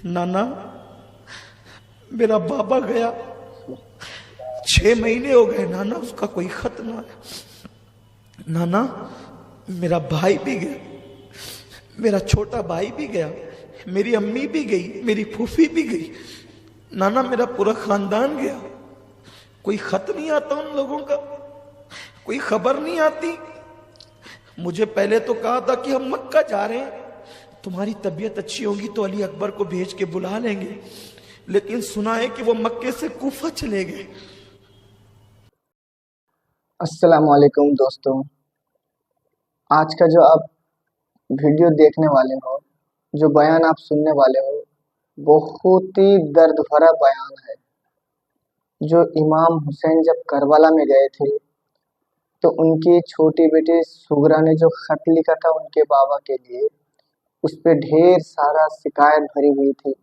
नाना मेरा बाबा गया 6 महीने हो गए नाना, उसका कोई खत ना आया। नाना मेरा भाई भी गया, मेरा छोटा भाई भी गया, मेरी अम्मी भी गई, मेरी फूफी भी गई, नाना मेरा पूरा खानदान गया। कोई खत नहीं आता उन लोगों का, कोई खबर नहीं आती। मुझे पहले तो कहा था कि हम मक्का जा रहे हैं, तुम्हारी तबीयत अच्छी होगी तो अली अकबर को भेज के बुला लेंगे, लेकिन सुना है कि वो मक्के से कूफा चले गए। अस्सलाम वालेकुम दोस्तों, आज का जो आप वीडियो देखने वाले हो, जो बयान आप सुनने वाले हो, बहुत ही दर्द भरा बयान है। जो इमाम हुसैन जब करबला में गए थे तो उनकी छोटी बेटी सुगरा ने जो खत लिखा था उनके बाबा के लिए, उस पे ढेर सारा शिकायत भरी हुई थी।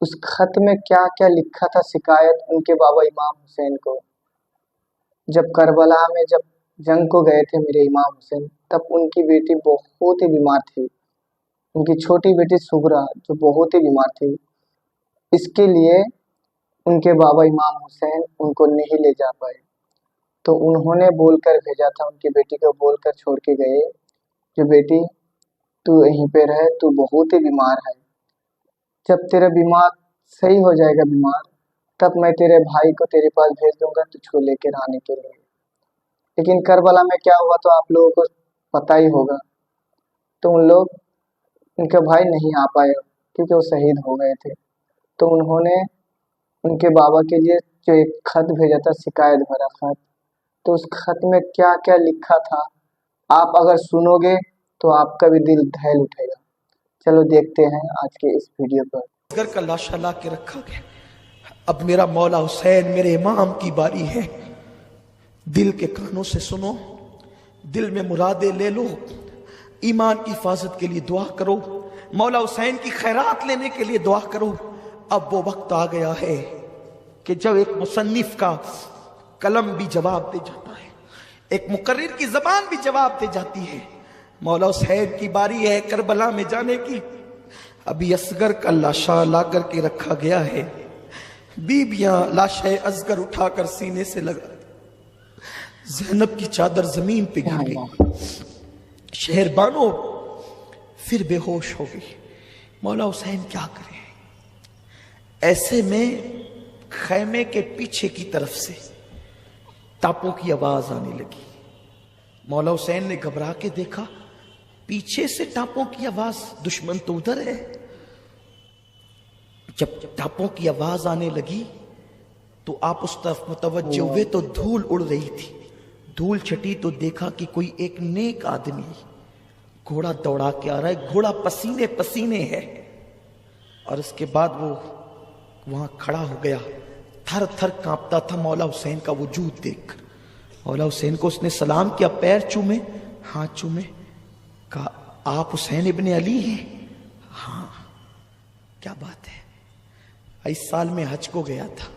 उस खत में क्या क्या लिखा था शिकायत उनके बाबा इमाम हुसैन को। जब करबला में जब जंग को गए थे मेरे इमाम हुसैन, तब उनकी बेटी बहुत ही बीमार थी, उनकी छोटी बेटी सुगरा जो बहुत ही बीमार थी। इसके लिए उनके बाबा इमाम हुसैन उनको नहीं ले जा पाए, तो उन्होंने बोलकर भेजा था, उनकी बेटी को बोलकर छोड़ के गए, जो बेटी तू यहीं पे रहे, तू बहुत ही बीमार है, जब तेरा बीमार सही हो जाएगा बीमार, तब मैं तेरे भाई को तेरे पास भेज दूंगा तुझको लेकर आने के लिए। लेकिन करबला में क्या हुआ तो आप लोगों को पता ही होगा। तो उनके भाई नहीं आ पाए क्योंकि वो शहीद हो गए थे। तो उन्होंने उनके बाबा के लिए जो एक खत भेजा था, शिकायत भरा खत, तो उस खत में क्या क्या लिखा था आप अगर सुनोगे तो आपका भी दिल दहल उठेगा। चलो देखते हैं आज के इस वीडियो पर। घर का लाशा ला के रखा गया। अब मेरा मौला हुसैन मेरे इमाम की बारी है। दिल के कानों से सुनो, दिल में मुरादे ले लो, ईमान की हिफाजत के लिए दुआ करो, मौला हुसैन की खैरात लेने के लिए दुआ करो। अब वो वक्त आ गया है कि जब एक मुसन्निफ का कलम भी जवाब दे जाता है, एक मुकर्रिर की जबान भी जवाब दे जाती है। मौला हुसैन की बारी है करबला में जाने की। अभी असगर का लाशा ला करके रखा गया है। बीबियां लाशे असगर उठाकर सीने से लगा, ज़ैनब की चादर जमीन पे गिर गई, शहरबानो फिर बेहोश हो गई। मौला हुसैन क्या करे? ऐसे में खैमे के पीछे की तरफ से टापों की आवाज आने लगी। मौला हुसैन ने घबरा के देखा, पीछे से टापों की आवाज, दुश्मन तो उधर है। जब टापों की आवाज आने लगी तो आप उस तरफ मुतवज्जो हुए तो धूल उड़ रही थी। धूल छटी तो देखा कि कोई एक नेक आदमी घोड़ा दौड़ा के आ रहा है, घोड़ा पसीने पसीने है। और उसके बाद वो वहां खड़ा हो गया, थर थर कांपता था मौला हुसैन का वजूद देखकर। मौला हुसैन को उसने सलाम किया, पैर चूमे, हाथ चूमे, कहा आप हुसैन इब्ने अली हैं? हाँ। क्या बात है? इस साल में हज को गया था,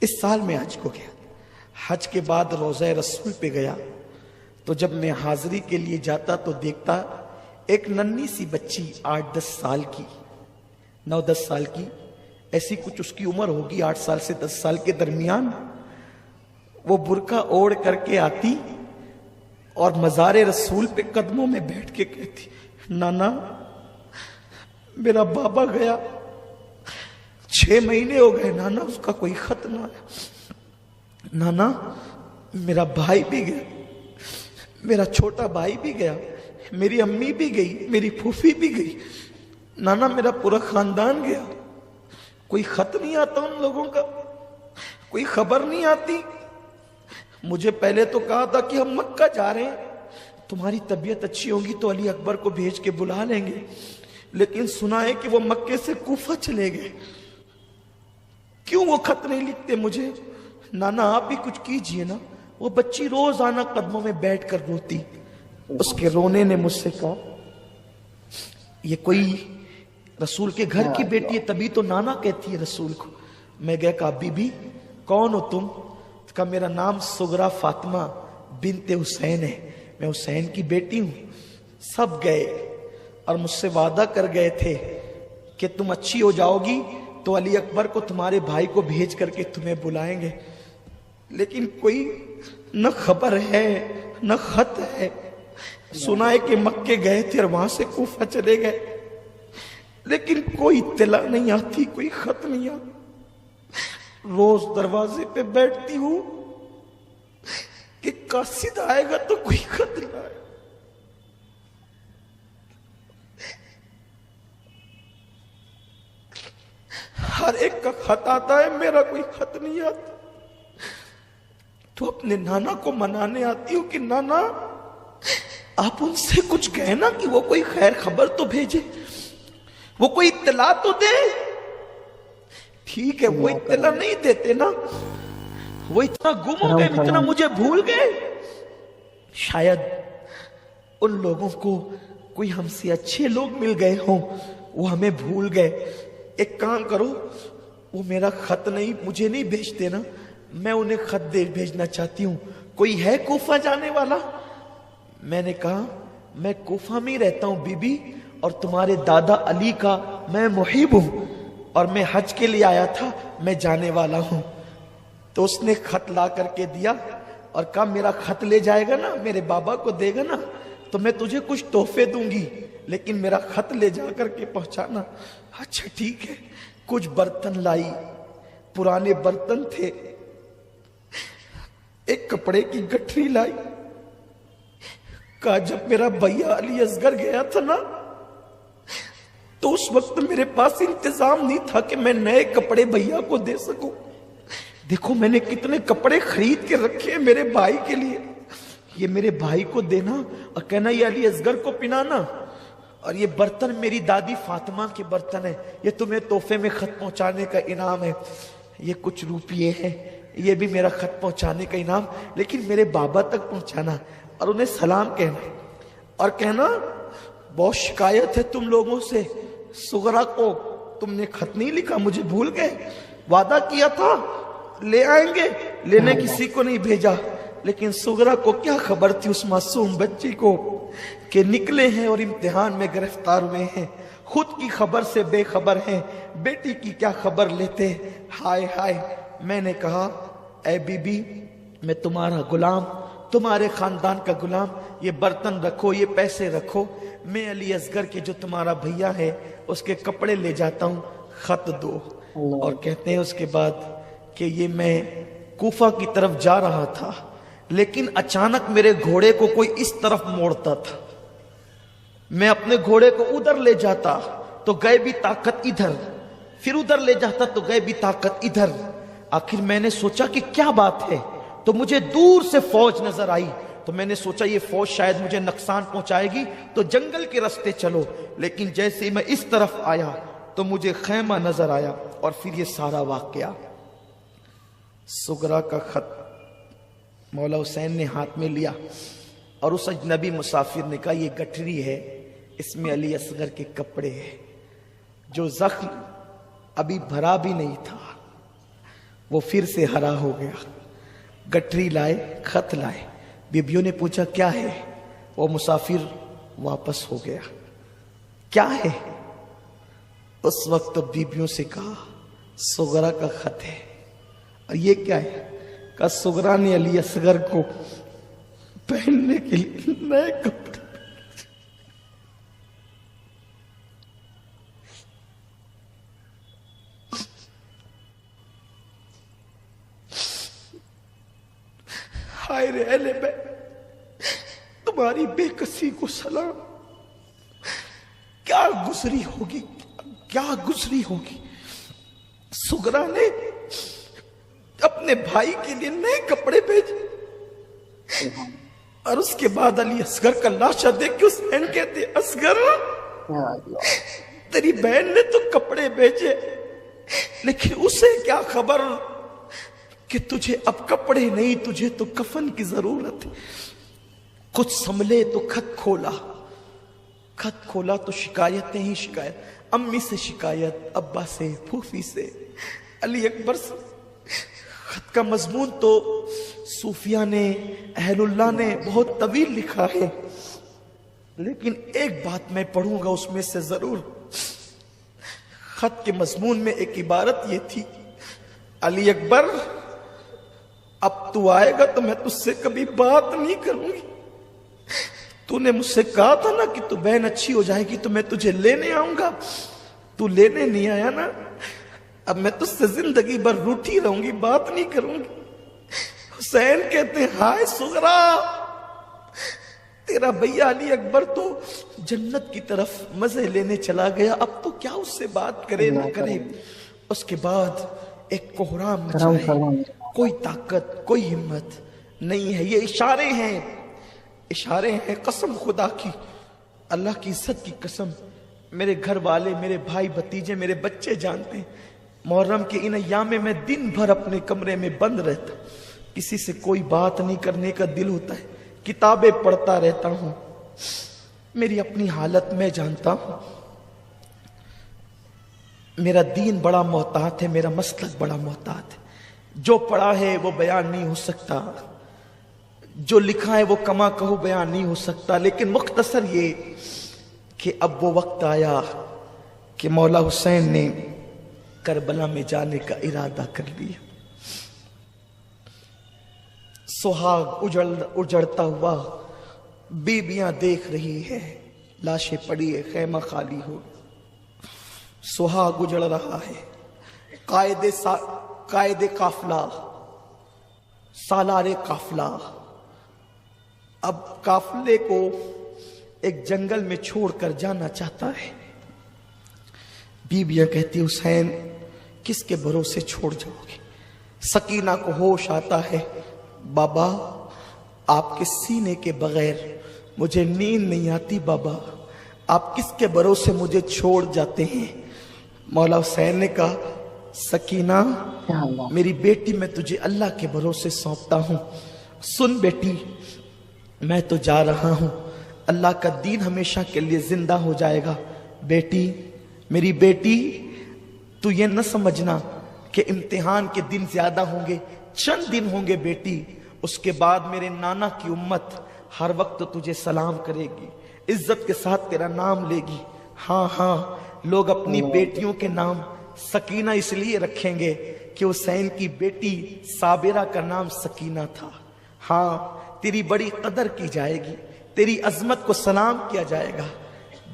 इस साल में हज को गया। हज के बाद रोज़ा रसूल पे गया तो जब मैं हाजिरी के लिए जाता तो देखता एक नन्ही सी बच्ची 8-10 साल की, 9-10 साल की, ऐसी कुछ उसकी उम्र होगी, 8 साल से 10 साल के दरमियान। वो बुरका ओढ़ करके आती और मज़ारे रसूल पे कदमों में बैठ के कहती, नाना मेरा बाबा गया 6 महीने हो गए नाना, उसका कोई खत ना आया। नाना मेरा भाई भी गया, मेरा छोटा भाई भी गया, मेरी अम्मी भी गई, मेरी फूफी भी गई, नाना मेरा पूरा खानदान गया। कोई खत नहीं आता उन लोगों का, कोई खबर नहीं आती। मुझे पहले तो कहा था कि हम मक्का जा रहे हैं, तुम्हारी तबीयत अच्छी होगी तो अली अकबर को भेज के बुला लेंगे, लेकिन सुना है कि वो मक्के से कूफा चले गए। क्यों वो खत नहीं लिखते मुझे? नाना आप भी कुछ कीजिए ना। वो बच्ची रोज आना कदमों में बैठ कर रोती। उसके रोने ने मुझसे कहा, ये कोई रसूल के घर की बेटी है, तभी तो नाना कहती है रसूल को। मैं गया, कहा बीबी कौन हो तुम? कहा मेरा नाम सुगरा फातिमा बिनते हुसैन है, मैं हुसैन की बेटी हूं। सब गए, اور مجھ سے وعدہ کر گئے تھے کہ تم اچھی ہو جاؤ گی تو علی اکبر کو تمہارے بھائی کو بھیج کر کے تمہیں بلائیں گے، لیکن کوئی نہ خبر ہے نہ خط ہے۔ سنا ہے کہ مکے گئے تھے اور وہاں سے کوفہ چلے گئے، لیکن کوئی اطلاع نہیں آتی، کوئی خط نہیں آتا۔ روز دروازے پہ بیٹھتی ہوں کہ قاصد آئے گا تو کوئی خط نہ آئے۔ ہر ایک کا خط آتا ہے، میرا کوئی خط نہیں آتا۔ تو اپنے نانا کو منانے آتی ہوں کہ نانا آپ ان سے کچھ کہنا کہ وہ کوئی خیر خبر تو بھیجے، وہ کوئی اطلاع تو دے۔ ٹھیک ہے، وہ اطلاع نہیں دیتے نا، وہ اتنا گم ہو گئے، اتنا مجھے بھول گئے۔ شاید ان لوگوں کو کوئی ہم سے اچھے لوگ مل گئے ہوں، وہ ہمیں بھول گئے۔ ایک کام کرو، وہ میرا خط نہیں مجھے نہیں بھیجتے نا، میں انہیں خط بھیجنا چاہتی ہوں۔ کوئی ہے کوفہ جانے والا؟ میں نے کہا میں کوفہ میں ہی رہتا ہوں بی بی، اور تمہارے دادا علی کا میں محب ہوں، اور میں حج کے لیے آیا تھا، میں جانے والا ہوں۔ تو اس نے خط لا کر کے دیا اور کہا میرا خط لے جائے گا نا، میرے بابا کو دے گا نا، تو میں تجھے کچھ تحفے دوں گی، لیکن میرا خط لے جا کر کے پہنچانا۔ اچھا ٹھیک ہے۔ کچھ برتن لائی، پرانے برتن تھے، ایک کپڑے کی گٹھری لائی۔ کہا جب میرا بھیا علی اصغر گیا تھا نا، تو اس وقت میرے پاس انتظام نہیں تھا کہ میں نئے کپڑے بھیا کو دے سکوں۔ دیکھو میں نے کتنے کپڑے خرید کے رکھے ہیں میرے بھائی کے لیے، یہ میرے بھائی کو دینا اور کہنا یہ علی اصغر کو پنانا۔ اور یہ برتن میری دادی فاطمہ کے برتن ہیں، یہ تمہیں تحفے میں خط پہنچانے کا انعام ہے۔ یہ کچھ روپیے ہیں، یہ بھی میرا خط پہنچانے کا انعام، لیکن میرے بابا تک پہنچانا اور انہیں سلام کہنا، اور کہنا بہت شکایت ہے تم لوگوں سے، صغرا کو تم نے خط نہیں لکھا، مجھے بھول گئے، وعدہ کیا تھا لے آئیں گے، لینے کسی کو نہیں بھیجا۔ لیکن صغرا کو کیا خبر تھی اس معصوم بچی کو کہ نکلے ہیں اور امتحان میں گرفتار ہوئے ہیں، خود کی خبر سے بے خبر ہیں، بیٹی کی کیا خبر لیتے۔ ہائے ہائے، میں نے کہا اے بی بی میں تمہارا غلام، تمہارے خاندان کا غلام، یہ برتن رکھو، یہ پیسے رکھو، میں علی اصغر کے جو تمہارا بھیا ہے اس کے کپڑے لے جاتا ہوں، خط دو۔ اور کہتے ہیں اس کے بعد کہ یہ میں کوفہ کی طرف جا رہا تھا، لیکن اچانک میرے گھوڑے کو کوئی اس طرف موڑتا تھا، میں اپنے گھوڑے کو ادھر لے جاتا تو غیبی طاقت ادھر، پھر ادھر لے جاتا تو غیبی طاقت ادھر۔ آخر میں نے سوچا کہ کیا بات ہے، تو مجھے دور سے فوج نظر آئی، تو میں نے سوچا یہ فوج شاید مجھے نقصان پہنچائے گی، تو جنگل کے راستے چلو۔ لیکن جیسے میں اس طرف آیا تو مجھے خیمہ نظر آیا، اور پھر یہ سارا واقعہ۔ صغرا کا خط مولا حسین نے ہاتھ میں لیا، اور اس اجنبی مسافر نے کہا یہ گٹھری ہے، اس میں علی اصغر کے کپڑے ہیں، جو زخم ابھی بھرا بھی نہیں تھا وہ پھر سے ہرا ہو گیا۔ گٹھری لائے، خط لائے، بیبیوں نے پوچھا کیا ہے، وہ مسافر واپس ہو گیا۔ کیا ہے؟ اس وقت بیبیوں سے کہا صغرا کا خط ہے۔ اور یہ کیا ہے؟ کہا صغرا نے علی اصغر کو پہننے کے لیے نئے کپڑے۔ ہائے رے اہل بیت، تمہاری بے کسی کو سلام، کیا گزری ہوگی، کیا گزری ہوگی۔ صغرا نے اپنے بھائی کے لیے نئے کپڑے بھیجے، اور اس کے بعد علی اصغر کا لاشا دیکھ کے حسین کہتے اصغر تیری بہن نے تو کپڑے بھیجے، لیکن اسے کیا خبر کہ تجھے اب کپڑے نہیں، تجھے تو کفن کی ضرورت ہے۔ کچھ سنبھلے تو خط کھولا، خط کھولا تو شکایتیں ہی شکایت، امی سے شکایت، ابا سے، پھوفی سے، علی اکبر سے۔ خط کا مضمون تو صوفیہ نے، اہل اللہ نے بہت طویل لکھا ہے، लेकिन एक बात मैं पढ़ूंगा उसमें से जरूर। खत के मजमून में एक इबारत ये थी, अली अकबर अब तू आएगा तो मैं तुझसे कभी बात नहीं करूंगी। तूने मुझसे कहा था ना कि तू बहन अच्छी हो जाएगी तो मैं तुझे लेने आऊंगा, तू लेने नहीं आया ना, अब मैं तुझसे जिंदगी भर रूठी रहूंगी, बात नहीं करूंगी। हुसैन कहते हैं हाय सुगरा, तेरा भैया अली अकबर तो जन्नत की तरफ मजे लेने चला गया, अब तो क्या उससे बात करे ना करे। उसके बाद एक कोहराम मचा है, कोई ताकत कोई हिम्मत नहीं है। ये इशारे हैं कसम खुदा की, अल्लाह की इज्जत की कसम। मेरे घर वाले, मेरे भाई भतीजे, मेरे बच्चे जानते हैं, मुहर्रम के इन अय्याम में मैं दिन भर अपने कमरे में बंद रहता, किसी से कोई बात नहीं करने का दिल होता है, किताबें पढ़ता रहता हूं। मेरी अपनी हालत मैं जानता हूं, मेरा दीन बड़ा मोहतात है, मेरा मसलक बड़ा मोहतात है। जो पढ़ा है वो बयान नहीं हो सकता, जो लिखा है वो कमा कहो बयान नहीं हो सकता। लेकिन मुख्तसर ये कि अब वो वक्त आया कि मौला हुसैन ने करबला में जाने का इरादा कर लिया। सुहाग उजड़ता हुआ बीबियां देख रही है, लाशें पड़ी है, खैमा खाली हो, सुहाग उजड़ रहा है। कायदे काफला, सालारे काफला अब काफले को एक जंगल में छोड़कर जाना चाहता है। बीबियां कहती हुसैन किसके भरोसे छोड़ जाओगे। सकीना को होश आता है, बाबा आपके सीने के बगैर मुझे नींद नहीं आती, बाबा आप किसके भरोसे मुझे छोड़ जाते हैं। मौला हुसैन ने कहा सकीना मेरी बेटी मैं तुझे अल्लाह के भरोसे सौंपता हूं, सुन बेटी मैं तो जा रहा हूं, अल्लाह का दीन हमेशा के लिए जिंदा हो जाएगा। बेटी मेरी बेटी तू ये न समझना कि इम्तिहान के दिन ज्यादा होंगे, चंद दिन होंगे बेटी, उसके बाद मेरे नाना की उम्मत हर वक्त तुझे सलाम करेगी, इज्जत के साथ तेरा नाम लेगी। हाँ हाँ, लोग अपनी बेटियों के नाम सकीना इसलिए रखेंगे कि हुसैन की बेटी साबिरा का नाम सकीना था। हाँ तेरी बड़ी कदर की जाएगी, तेरी अजमत को सलाम किया जाएगा।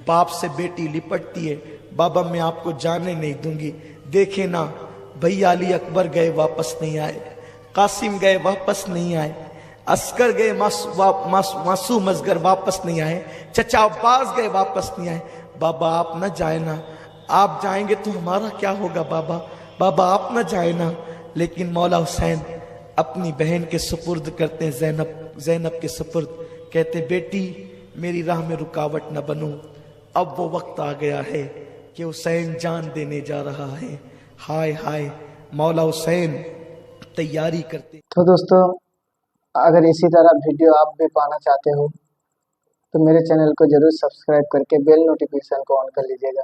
बाप से बेटी लिपटती है, बाबा मैं आपको जाने नहीं दूंगी। देखे ना भैया अली अकबर गए वापस नहीं आए, कासिम गए वापस नहीं आए, अस्कर गए मासूम असगर वापस नहीं आए, चचा अब्बास गए वापस नहीं आए। बाबा आप न जाए ना, आप जाएंगे तो हमारा क्या होगा बाबा, बाबा आप न जाए ना। लेकिन मौला हुसैन अपनी बहन के सुपुर्द करते हैं, ज़ैनब के सुपुर्द, कहते बेटी मेरी राह में रुकावट न बनो। अब वो वक्त आ गया है कि हुसैन जान देने जा रहा है। हाय हाय मौला हुसैन तैयारी करते। तो दोस्तों अगर इसी तरह वीडियो आप भी पाना चाहते हो तो मेरे चैनल को जरूर सब्सक्राइब करके बेल नोटिफिकेशन को ऑन कर लीजिएगा।